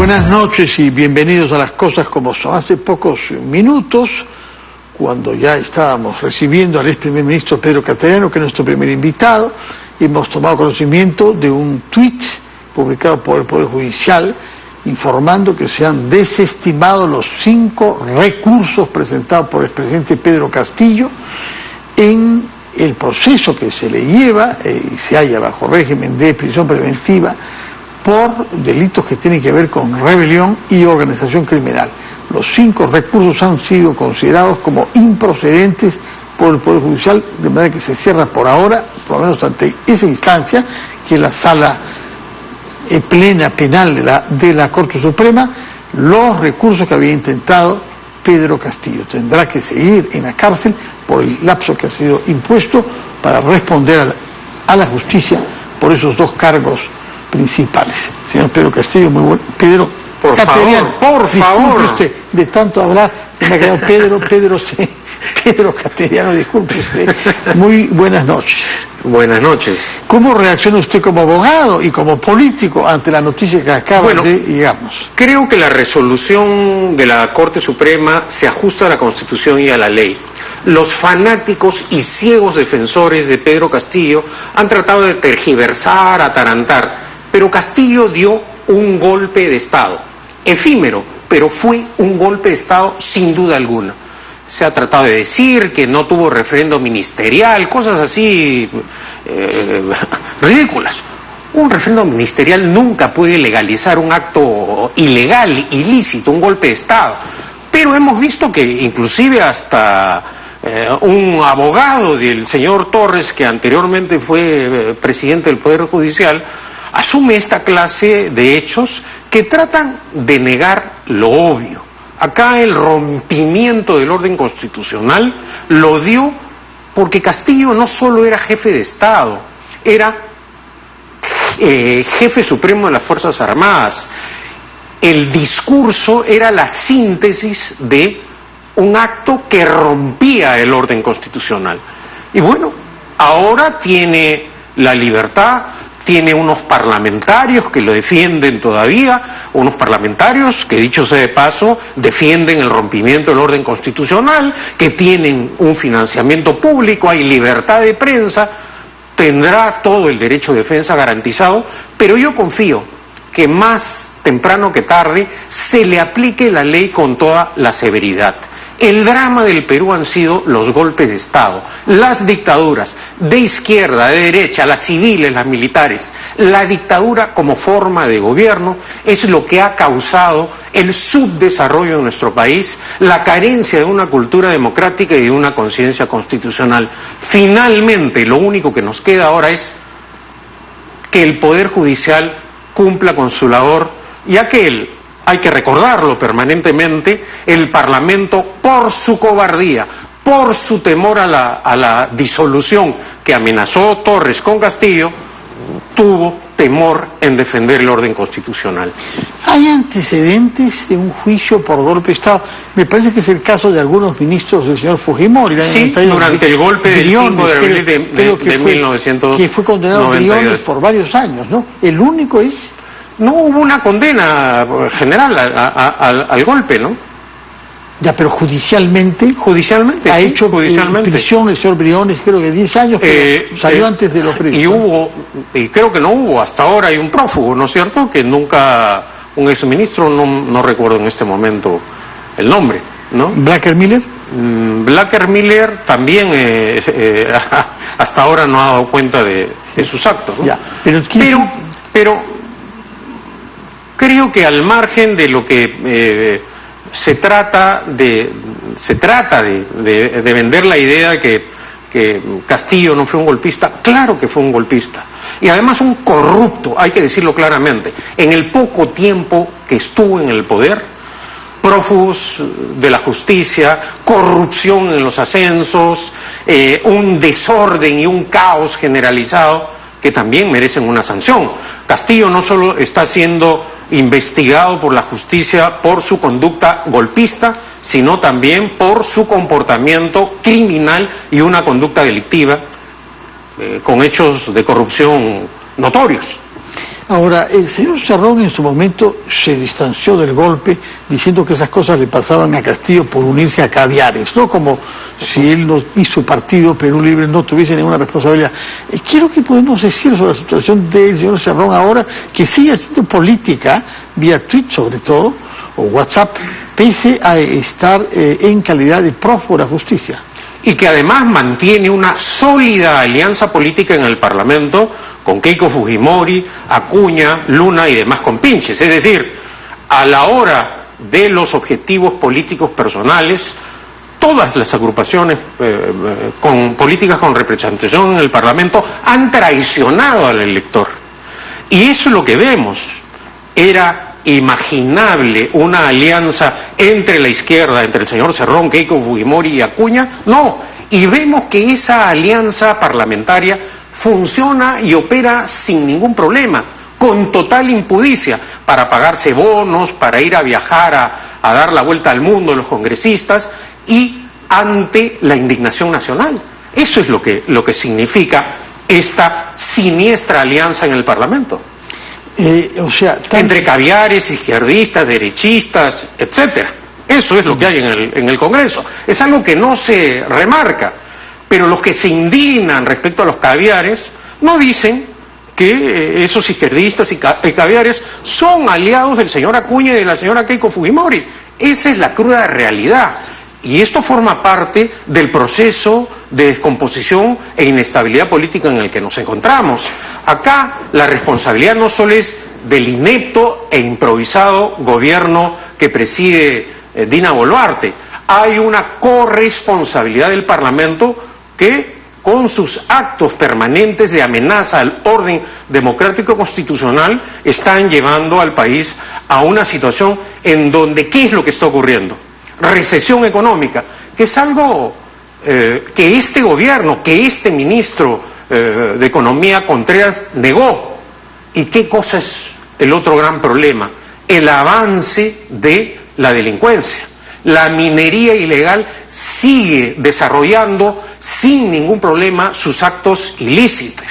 Buenas noches y bienvenidos a Las Cosas Como Son. Hace pocos minutos, cuando ya estábamos recibiendo al ex primer ministro Pedro Cateriano, que es nuestro primer invitado, hemos tomado conocimiento de un tuit publicado por el Poder Judicial informando que se han desestimado los 5 recursos presentados por el expresidente Pedro Castillo en el proceso que se le lleva y se halla bajo régimen de prisión preventiva por delitos que tienen que ver con rebelión y organización criminal. Los 5 recursos han sido considerados como improcedentes por el Poder Judicial, de manera que se cierra por ahora, por lo menos ante esa instancia, que es la sala plena penal de la Corte Suprema, los recursos que había intentado Pedro Castillo. Tendrá que seguir en la cárcel por el lapso que ha sido impuesto para responder a la justicia por esos 2 cargos principales. Señor Pedro Castillo, muy bueno. Pedro, por favor. Usted, de tanto hablar, se me ha quedado Pedro Cateriano, disculpe usted. Muy buenas noches. Buenas noches. ¿Cómo reacciona usted como abogado y como político ante la noticia que acaba de, digamos? Creo que la resolución de la Corte Suprema se ajusta a la Constitución y a la ley. Los fanáticos y ciegos defensores de Pedro Castillo han tratado de tergiversar, atarantar, pero Castillo dio un golpe de Estado, efímero, pero fue un golpe de Estado sin duda alguna. Se ha tratado de decir que no tuvo referendo ministerial, cosas así ridículas. Un referendo ministerial nunca puede legalizar un acto ilegal, ilícito, un golpe de Estado. Pero hemos visto que inclusive hasta un abogado del señor Torres, que anteriormente fue presidente del Poder Judicial, asume esta clase de hechos que tratan de negar lo obvio. Acá el rompimiento del orden constitucional lo dio porque Castillo no solo era jefe de Estado, era jefe supremo de las Fuerzas Armadas. El discurso era la síntesis de un acto que rompía el orden constitucional. Y bueno, ahora tiene la libertad, tiene unos parlamentarios que lo defienden todavía, unos parlamentarios que, dicho sea de paso, defienden el rompimiento del orden constitucional, que tienen un financiamiento público, hay libertad de prensa, tendrá todo el derecho de defensa garantizado, pero yo confío que más temprano que tarde se le aplique la ley con toda la severidad. El drama del Perú han sido los golpes de Estado, las dictaduras de izquierda, de derecha, las civiles, las militares. La dictadura como forma de gobierno es lo que ha causado el subdesarrollo de nuestro país, la carencia de una cultura democrática y de una conciencia constitucional. Finalmente, lo único que nos queda ahora es que el Poder Judicial cumpla con su labor, ya que hay que recordarlo permanentemente, el Parlamento, por su cobardía, por su temor a la disolución que amenazó Torres con Castillo, tuvo temor en defender el orden constitucional. ¿Hay antecedentes de un juicio por golpe de Estado? Me parece que es el caso de algunos ministros del señor Fujimori. Sí, durante el golpe del 5 de abril de 1992. Que fue condenado a Briones por varios años, ¿no? El único es... No hubo una condena general al golpe, ¿no? Ya, pero judicialmente ha hecho prisión el señor Briones, creo que 10 años, pero salió antes de los presos. Y creo que no hubo, hasta ahora hay un prófugo, ¿no es cierto? Que nunca, un exministro, no recuerdo en este momento el nombre, ¿no? ¿Blacker Miller? Blacker Miller también hasta ahora no ha dado cuenta de sus actos, ¿no? Ya, pero creo que al margen de lo que se trata de vender la idea de que Castillo no fue un golpista, claro que fue un golpista. Y además un corrupto, hay que decirlo claramente. En el poco tiempo que estuvo en el poder, prófugos de la justicia, corrupción en los ascensos, un desorden y un caos generalizado que también merecen una sanción. Castillo no solo está siendo investigado por la justicia por su conducta golpista, sino también por su comportamiento criminal y una conducta delictiva con hechos de corrupción notorios. Ahora, el señor Cerrón en su momento se distanció del golpe diciendo que esas cosas le pasaban a Castillo por unirse a Caviares, no como si él y su partido Perú Libre no tuviesen ninguna responsabilidad. Quiero que podemos decir sobre la situación del señor Cerrón ahora, que sigue haciendo política, vía tweet sobre todo, o WhatsApp, pese a estar en calidad de prófugo de la justicia. Y que además mantiene una sólida alianza política en el Parlamento con Keiko Fujimori, Acuña, Luna y demás compinches. Es decir, a la hora de los objetivos políticos personales, todas las agrupaciones con políticas con representación en el Parlamento han traicionado al elector. Y eso es lo que vemos. Era imaginable una alianza entre la izquierda, entre el señor Cerrón, Keiko Fujimori y Acuña. No, y vemos que esa alianza parlamentaria funciona y opera sin ningún problema, con total impudicia, para pagarse bonos, para ir a viajar a dar la vuelta al mundo los congresistas y ante la indignación nacional. Eso es lo que significa esta siniestra alianza en el Parlamento. Entre caviares, izquierdistas, derechistas, etcétera. Eso es lo que hay en el Congreso. Es algo que no se remarca, pero los que se indignan respecto a los caviares no dicen que esos izquierdistas y caviares son aliados del señor Acuña y de la señora Keiko Fujimori. Esa es la cruda realidad. Y esto forma parte del proceso de descomposición e inestabilidad política en el que nos encontramos. Acá la responsabilidad no solo es del inepto e improvisado gobierno que preside Dina Boluarte. Hay una corresponsabilidad del Parlamento que, con sus actos permanentes de amenaza al orden democrático constitucional, están llevando al país a una situación en donde, ¿qué es lo que está ocurriendo? Recesión económica, que es algo que este gobierno, que este ministro de Economía, Contreras, negó. ¿Y qué cosa es el otro gran problema? El avance de la delincuencia. La minería ilegal sigue desarrollando sin ningún problema sus actos ilícitos.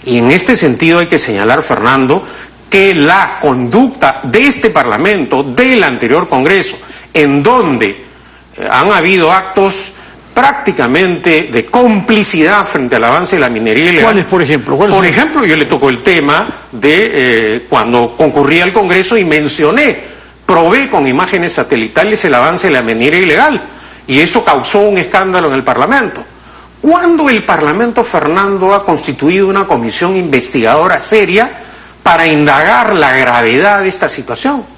Y en este sentido hay que señalar, Fernando, que la conducta de este Parlamento, del anterior Congreso, en donde han habido actos prácticamente de complicidad frente al avance de la minería ilegal. ¿Cuáles, por ejemplo? Por ejemplo, yo le tocó el tema de cuando concurrí al Congreso y probé con imágenes satelitales el avance de la minería ilegal, y eso causó un escándalo en el Parlamento. ¿Cuándo el Parlamento, Fernando, ha constituido una comisión investigadora seria para indagar la gravedad de esta situación?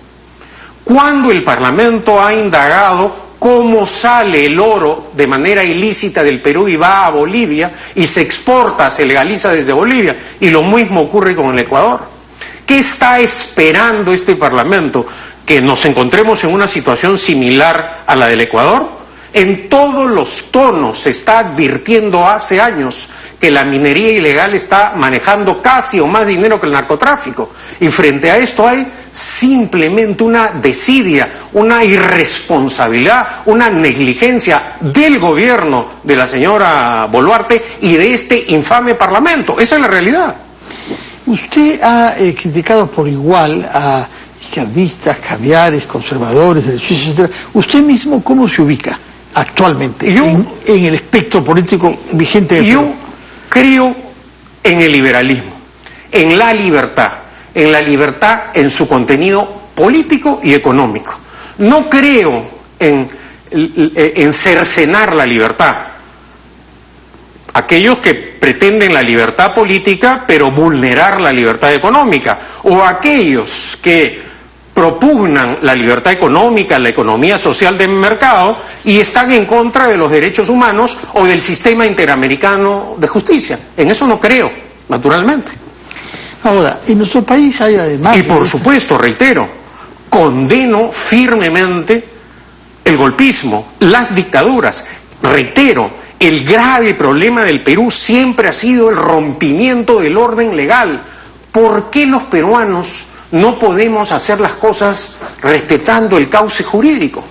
¿Cuándo el Parlamento ha indagado cómo sale el oro de manera ilícita del Perú y va a Bolivia y se exporta, se legaliza desde Bolivia? Y lo mismo ocurre con el Ecuador. ¿Qué está esperando este Parlamento? ¿Que nos encontremos en una situación similar a la del Ecuador? En todos los tonos se está advirtiendo hace años que la minería ilegal está manejando casi o más dinero que el narcotráfico. Y frente a esto hay simplemente una desidia, una irresponsabilidad, una negligencia del gobierno de la señora Boluarte y de este infame Parlamento. Esa es la realidad. Usted ha criticado por igual a izquierdistas, caviares, conservadores, derechistas, etcétera. ¿Usted mismo cómo se ubica actualmente en el espectro político vigente? Yo creo en el liberalismo, en la libertad en su contenido político y económico. No creo en cercenar la libertad. Aquellos que pretenden la libertad política pero vulnerar la libertad económica, o aquellos que propugnan la libertad económica, la economía social del mercado y están en contra de los derechos humanos o del sistema interamericano de justicia. En eso no creo, naturalmente. Ahora, en nuestro país hay además... Y por supuesto, reitero, condeno firmemente el golpismo, las dictaduras. Reitero, el grave problema del Perú siempre ha sido el rompimiento del orden legal. ¿Por qué los peruanos no podemos hacer las cosas respetando el cauce jurídico?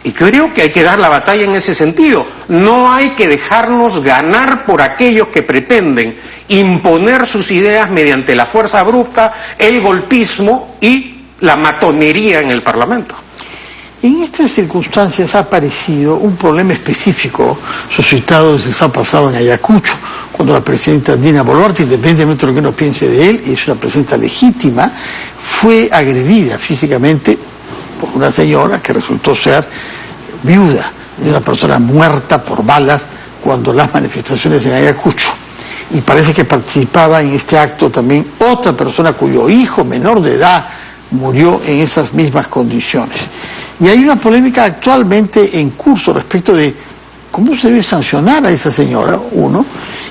Y creo que hay que dar la batalla en ese sentido. No hay que dejarnos ganar por aquellos que pretenden imponer sus ideas mediante la fuerza abrupta, el golpismo y la matonería en el Parlamento. En estas circunstancias ha aparecido un problema específico suscitado desde el sábado pasado en Ayacucho, cuando la presidenta Dina Boluarte, independientemente de lo que uno piense de él, y es una presidenta legítima, fue agredida físicamente por una señora que resultó ser viuda de una persona muerta por balas cuando las manifestaciones en Ayacucho. Y parece que participaba en este acto también otra persona cuyo hijo menor de edad murió en esas mismas condiciones. Y hay una polémica actualmente en curso respecto de cómo se debe sancionar a esa señora, uno,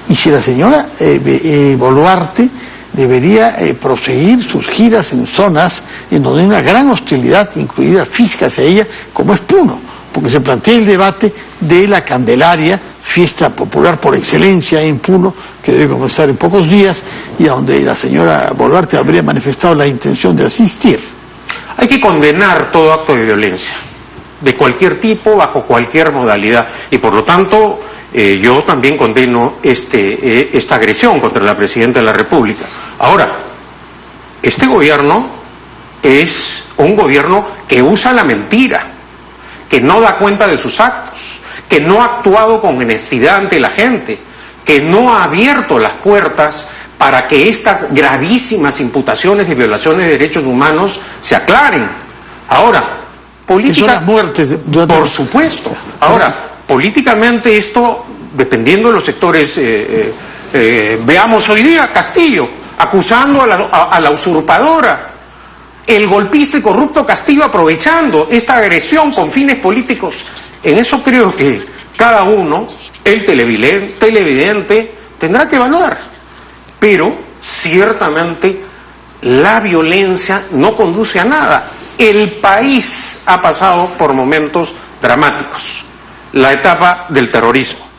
y si la señora Boluarte debería proseguir sus giras en zonas en donde hay una gran hostilidad, incluida física hacia ella, como es Puno, porque se plantea el debate de la Candelaria, fiesta popular por excelencia en Puno, que debe comenzar en pocos días, y a donde la señora Boluarte habría manifestado la intención de asistir. Hay que condenar todo acto de violencia, de cualquier tipo, bajo cualquier modalidad, y por lo tanto yo también condeno esta agresión contra la Presidenta de la República. Ahora, este gobierno es un gobierno que usa la mentira, que no da cuenta de sus actos, que no ha actuado con honestidad ante la gente, que no ha abierto las puertas para que estas gravísimas imputaciones de violaciones de derechos humanos se aclaren. Ahora, por supuesto. Ahora, políticamente esto, dependiendo de los sectores, veamos hoy día Castillo, acusando a la usurpadora, el golpista y corrupto Castillo aprovechando esta agresión con fines políticos. En eso creo que cada uno, el televidente, tendrá que evaluar. Pero, ciertamente, la violencia no conduce a nada. El país ha pasado por momentos dramáticos. La etapa del terrorismo.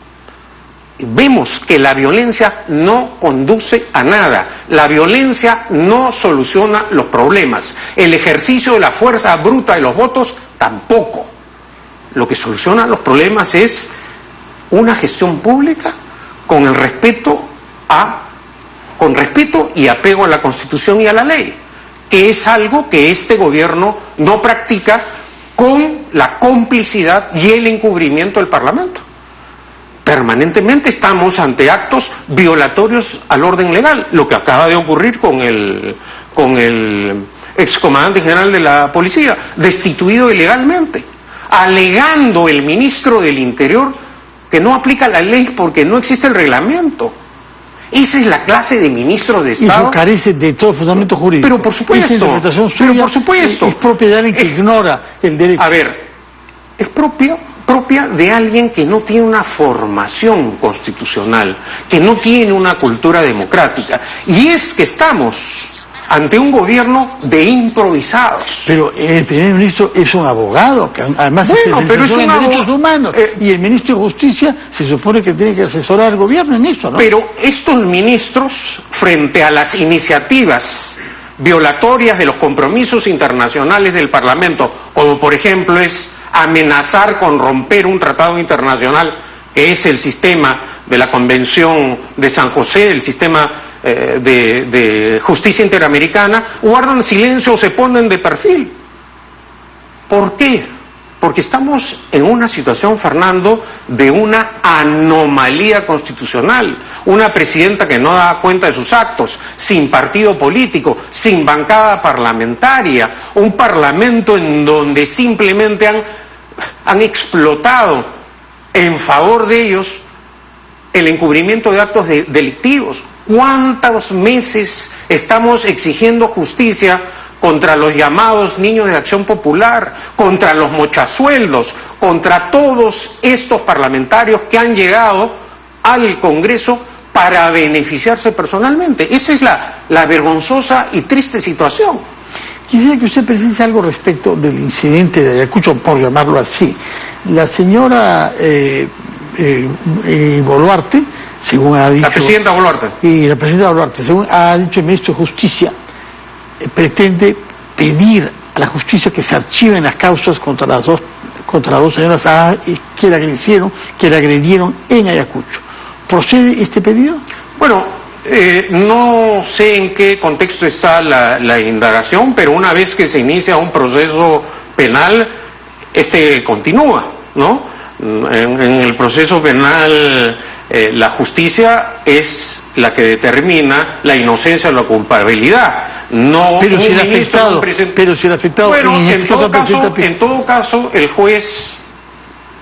Vemos que la violencia no conduce a nada. La violencia no soluciona los problemas. El ejercicio de la fuerza bruta de los votos tampoco. Lo que soluciona los problemas es una gestión pública con el respeto y apego a la Constitución y a la ley, que es algo que este gobierno no practica con la complicidad y el encubrimiento del Parlamento. Permanentemente estamos ante actos violatorios al orden legal, lo que acaba de ocurrir con el excomandante general de la policía, destituido ilegalmente, alegando el ministro del Interior que no aplica la ley porque no existe el reglamento. Esa es la clase de ministro de Estado. Eso carece de todo fundamento jurídico. Pero por supuesto. Esa interpretación suya, pero por supuesto. Es propia de alguien que ignora el derecho. A ver, es propia de alguien que no tiene una formación constitucional, que no tiene una cultura democrática. Y es que estamos ante un gobierno de improvisados. Pero el primer ministro es un abogado, que además es especializado en derechos humanos, y el ministro de Justicia se supone que tiene que asesorar al gobierno en eso, ¿no? Pero estos ministros, frente a las iniciativas violatorias de los compromisos internacionales del Parlamento, como por ejemplo es amenazar con romper un tratado internacional que es el sistema de la Convención de San José, el sistema de justicia interamericana, guardan silencio o se ponen de perfil. ¿Por qué? Porque estamos en una situación, Fernando, de una anomalía constitucional. Una presidenta que no da cuenta de sus actos, sin partido político, sin bancada parlamentaria, un parlamento en donde simplemente han explotado en favor de ellos el encubrimiento de actos delictivos. ¿Cuántos meses estamos exigiendo justicia contra los llamados niños de Acción Popular, contra los mochasueldos, contra todos estos parlamentarios que han llegado al Congreso para beneficiarse personalmente? Esa es la vergonzosa y triste situación. Quisiera que usted precise algo respecto del incidente de Ayacucho, por llamarlo así. La señora Boluarte, según ha dicho... La presidenta Boluarte. Y la presidenta Boluarte, según ha dicho el ministro de Justicia, pretende pedir a la justicia que se archiven las causas contra las dos señoras que la agredieron en Ayacucho. ¿Procede este pedido? Bueno, No sé en qué contexto está la indagación, pero una vez que se inicia un proceso penal, continúa, ¿no? En el proceso penal, la justicia es la que determina la inocencia o la culpabilidad. No, pero si el afectado, bueno, en todo caso, el juez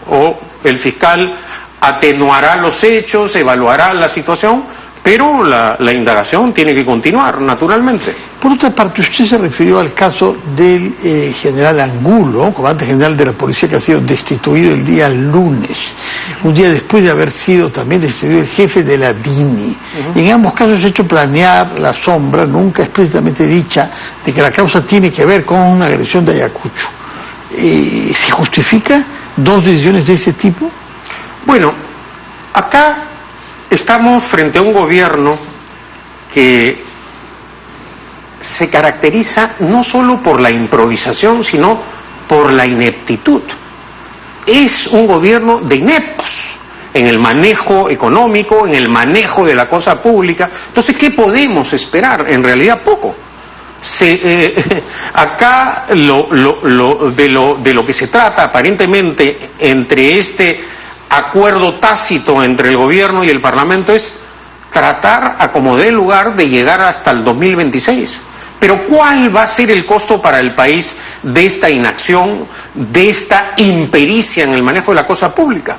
o el fiscal atenuará los hechos, evaluará la situación, pero la indagación tiene que continuar, naturalmente. Por otra parte, usted se refirió al caso del general Angulo, comandante general de la policía, que ha sido destituido el día lunes, un día después de haber sido también destituido el jefe de la DINI. En ambos casos se ha hecho planear la sombra, nunca explícitamente dicha, de que la causa tiene que ver con una agresión de Ayacucho. ¿Se justifica dos decisiones de ese tipo? Bueno, acá estamos frente a un gobierno que se caracteriza no solo por la improvisación, sino por la ineptitud. Es un gobierno de ineptos en el manejo económico, en el manejo de la cosa pública. Entonces, ¿qué podemos esperar? En realidad, poco. Acá de lo que se trata aparentemente entre este acuerdo tácito entre el gobierno y el Parlamento es tratar a como dé lugar de llegar hasta el 2026. Pero ¿cuál va a ser el costo para el país de esta inacción, de esta impericia en el manejo de la cosa pública?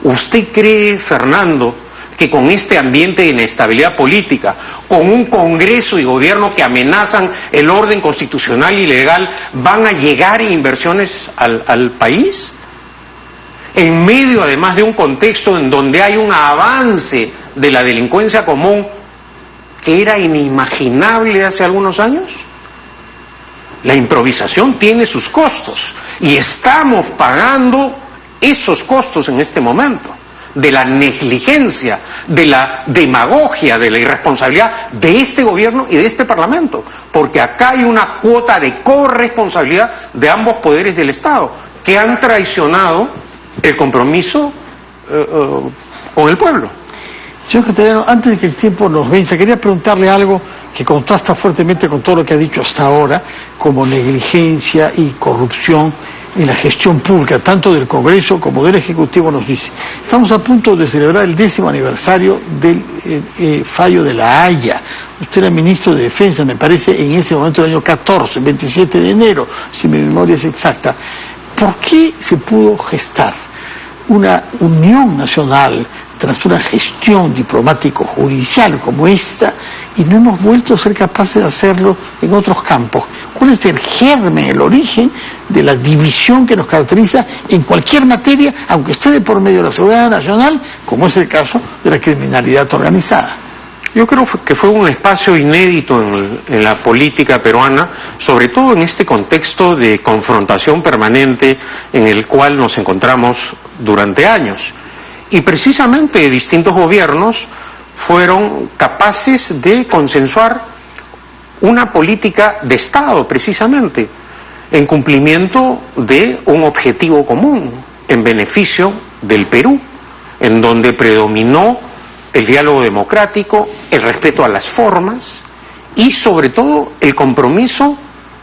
¿Usted cree, Fernando, que con este ambiente de inestabilidad política, con un Congreso y gobierno que amenazan el orden constitucional y legal, van a llegar inversiones al país? En medio, además, de un contexto en donde hay un avance de la delincuencia común que era inimaginable hace algunos años. La improvisación tiene sus costos y estamos pagando esos costos en este momento, de la negligencia, de la demagogia, de la irresponsabilidad de este gobierno y de este Parlamento, porque acá hay una cuota de corresponsabilidad de ambos poderes del Estado que han traicionado el compromiso con el pueblo. Señor Cateriano, antes de que el tiempo nos venza, quería preguntarle algo que contrasta fuertemente con todo lo que ha dicho hasta ahora, como negligencia y corrupción en la gestión pública, tanto del Congreso como del Ejecutivo, nos dice. Estamos a punto de celebrar el 10º aniversario del fallo de La Haya. Usted era ministro de Defensa, me parece, en ese momento del año 14, 27 de enero, si mi memoria es exacta. ¿Por qué se pudo gestar una unión nacional tras una gestión diplomático-judicial como esta, y no hemos vuelto a ser capaces de hacerlo en otros campos? ¿Cuál es el germen, el origen de la división que nos caracteriza en cualquier materia, aunque esté de por medio de la seguridad nacional, como es el caso de la criminalidad organizada? Yo creo que fue un espacio inédito en la política peruana, sobre todo en este contexto de confrontación permanente en el cual nos encontramos durante años. Y precisamente distintos gobiernos fueron capaces de consensuar una política de Estado, precisamente, en cumplimiento de un objetivo común, en beneficio del Perú, en donde predominó el diálogo democrático, el respeto a las formas y, sobre todo, el compromiso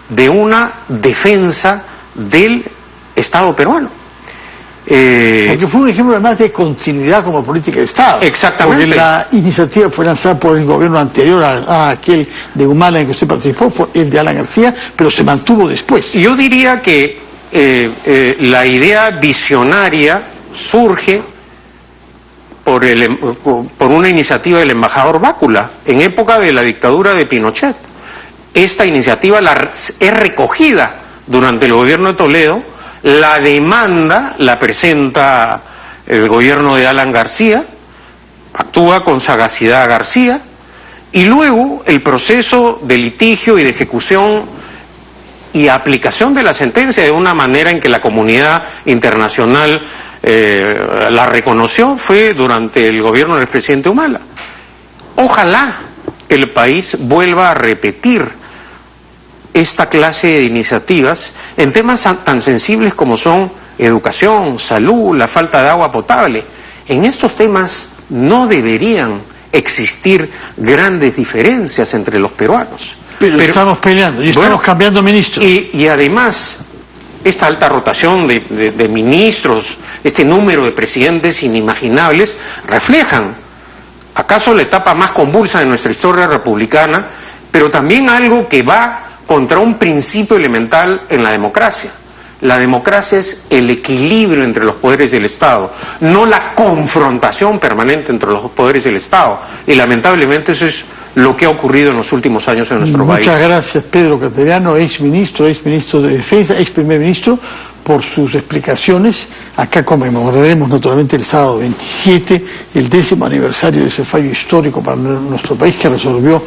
de una defensa del Estado peruano. Porque fue un ejemplo además de continuidad como política de Estado. Exactamente. Porque la iniciativa fue lanzada por el gobierno anterior a aquel de Humala en que usted participó, por el de Alan García, pero se mantuvo después. Yo diría que la idea visionaria surge por una iniciativa del embajador Bácula, en época de la dictadura de Pinochet. Esta iniciativa es recogida durante el gobierno de Toledo. La demanda la presenta el gobierno de Alan García, actúa con sagacidad García, y luego el proceso de litigio y de ejecución y aplicación de la sentencia de una manera en que la comunidad internacional la reconoció fue durante el gobierno del presidente Humala. Ojalá el país vuelva a repetir esta clase de iniciativas en temas tan sensibles como son educación, salud, la falta de agua potable. En estos temas no deberían existir grandes diferencias entre los peruanos. Pero estamos peleando y estamos cambiando ministros. Y además, esta alta rotación de ministros, este número de presidentes inimaginables, reflejan acaso la etapa más convulsa de nuestra historia republicana, pero también algo que va contra un principio elemental en la democracia. La democracia es el equilibrio entre los poderes del Estado, no la confrontación permanente entre los poderes del Estado. Y lamentablemente eso es lo que ha ocurrido en los últimos años en nuestro país. Muchas gracias, Pedro Cateriano, ex ministro de Defensa, ex primer ministro, por sus explicaciones. Acá conmemoraremos naturalmente el sábado 27, el 10º aniversario de ese fallo histórico para nuestro país, que resolvió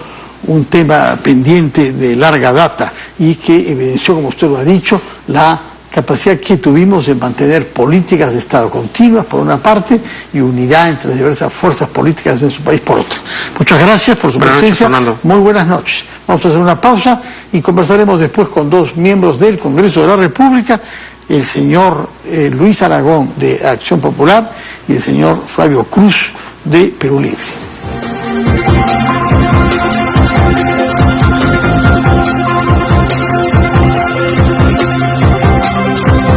un tema pendiente de larga data y que evidenció, como usted lo ha dicho, la capacidad que tuvimos de mantener políticas de Estado continuas por una parte y unidad entre las diversas fuerzas políticas de nuestro país por otra. Muchas gracias por su presencia. Muy buenas noches. Vamos a hacer una pausa y conversaremos después con dos miembros del Congreso de la República, el señor Luis Aragón de Acción Popular y el señor Flavio Cruz de Perú Libre.